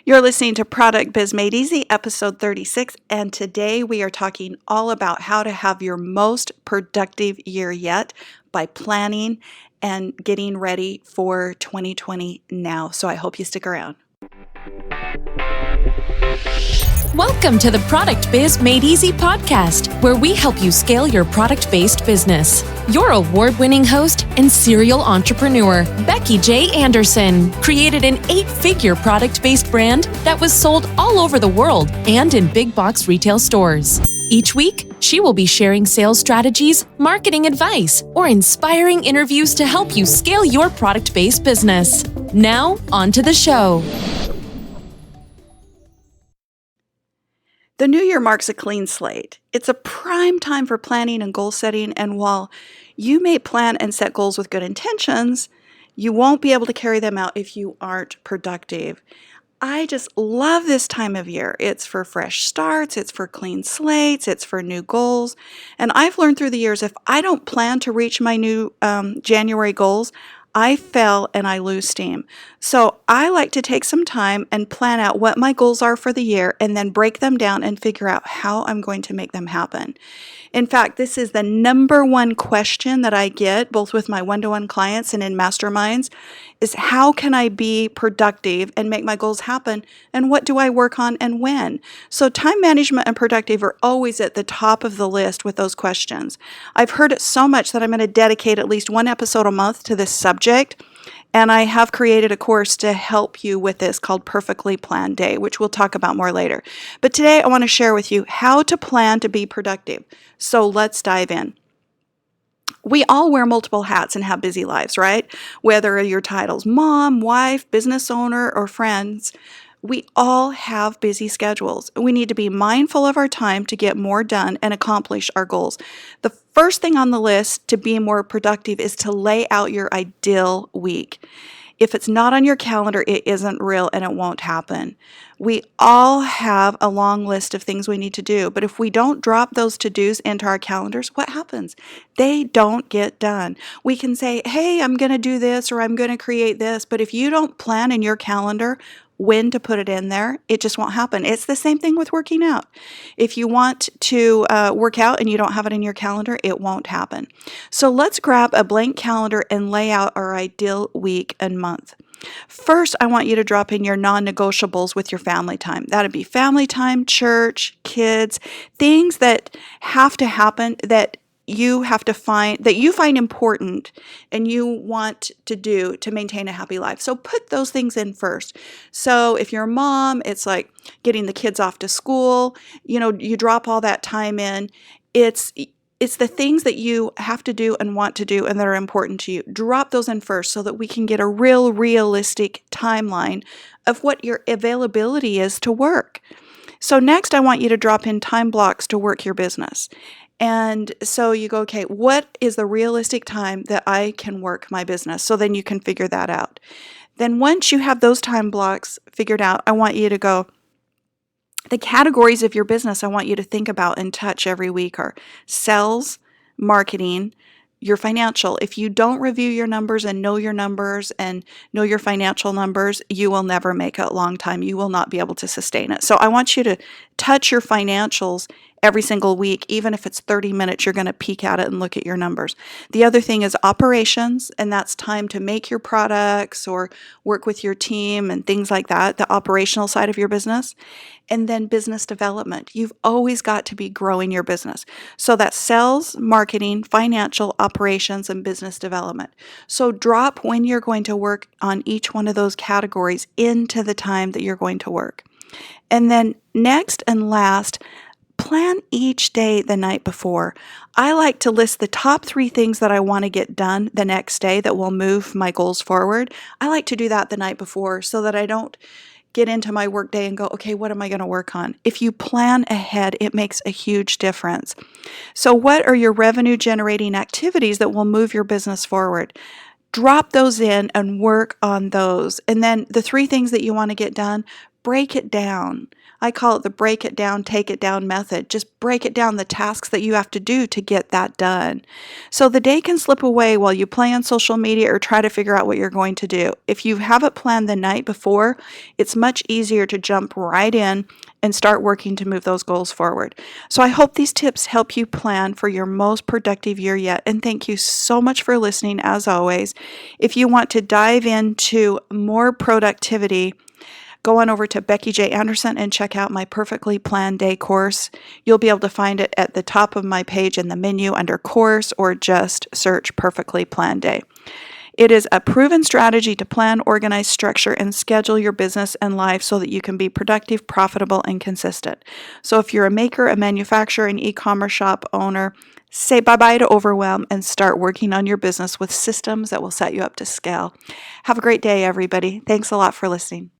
You're listening to Product Biz Made Easy, episode 36, and today we are talking all about how to have your most productive year yet by planning and getting ready for 2020 now. So I hope you stick around. Welcome to the Product Biz Made Easy podcast, where we help you scale your product-based business. Your award-winning host and serial entrepreneur, Becky J. Anderson, created an 8-figure product-based brand that was sold all over the world and in big box retail stores. Each week, she will be sharing sales strategies, marketing advice, or inspiring interviews to help you scale your product-based business. Now, on to the show. The new year marks a clean slate. It's a prime time for planning and goal setting, and while you may plan and set goals with good intentions, you won't be able to carry them out if you aren't productive. I just love this time of year. It's for fresh starts, it's for clean slates, it's for new goals. And I've learned through the years, if I don't plan to reach my new January goals, I fail and I lose steam. So I like to take some time and plan out what my goals are for the year and then break them down and figure out how I'm going to make them happen. In fact, this is the number one question that I get both with my one-to-one clients and in masterminds is how can I be productive and make my goals happen, and what do I work on and when? So time management and productive are always at the top of the list with those questions. I've heard it so much that I'm going to dedicate at least one episode a month to this subject. And I have created a course to help you with this called Perfectly Planned Day, which we'll talk about more later. But today I want to share with you how to plan to be productive. So let's dive in. We all wear multiple hats and have busy lives, right? Whether your title's mom, wife, business owner, or friends, we all have busy schedules. We need to be mindful of our time to get more done and accomplish our goals. The first thing on the list to be more productive is to lay out your ideal week. If it's not on your calendar, it isn't real and it won't happen. We all have a long list of things we need to do, but if we don't drop those to-dos into our calendars, what happens? They don't get done. We can say, hey, I'm going to do this or I'm going to create this, but if you don't plan in your calendar when to put it in there, it just won't happen. It's the same thing with working out. If you want to work out and you don't have it in your calendar, it won't happen. So let's grab a blank calendar and lay out our ideal week and month. First, I want you to drop in your non-negotiables with your family time. That'd be family time, church, kids, things that have to happen that you have to find, that you find important and you want to do to maintain a happy life. So put those things in first. So if you're a mom, it's like getting the kids off to school, you drop all that time in. It's the things that you have to do and want to do and that are important to you. Drop those in first so that we can get a realistic timeline of what your availability is to work. So next, I want you to drop in time blocks to work your business. And so you go, okay, what is the realistic time that I can work my business? So then you can figure that out. Then once you have those time blocks figured out, I want you to go, the categories of your business I want you to think about and touch every week are sales, marketing, your financial. If you don't review your numbers and know your financial numbers, you will never make it a long time. You will not be able to sustain it. So I want you to touch your financials every single week. Even if it's 30 minutes, you're going to peek at it and look at your numbers. The other thing is operations, and that's time to make your products or work with your team and things like that, the operational side of your business. And then business development. You've always got to be growing your business. So that's sales, marketing, financial, operations, and business development. So drop when you're going to work on each one of those categories into the time that you're going to work. And then next and last, plan each day the night before. I like to list the top 3 things that I want to get done the next day that will move my goals forward. I like to do that the night before so that I don't get into my work day and go, okay, what am I going to work on? If you plan ahead, it makes a huge difference. So what are your revenue generating activities that will move your business forward? Drop those in and work on those. And then the 3 things that you want to get done, break it down. I call it the break it down, take it down method. Just break it down, the tasks that you have to do to get that done. So the day can slip away while you play on social media or try to figure out what you're going to do. If you have it planned the night before, it's much easier to jump right in and start working to move those goals forward. So I hope these tips help you plan for your most productive year yet. And thank you so much for listening, as always. If you want to dive into more productivity, go on over to Becky J. Anderson and check out my Perfectly Planned Day course. You'll be able to find it at the top of my page in the menu under course, or just search Perfectly Planned Day. It is a proven strategy to plan, organize, structure, and schedule your business and life so that you can be productive, profitable, and consistent. So if you're a maker, a manufacturer, an e-commerce shop owner, say bye-bye to overwhelm and start working on your business with systems that will set you up to scale. Have a great day, everybody. Thanks a lot for listening.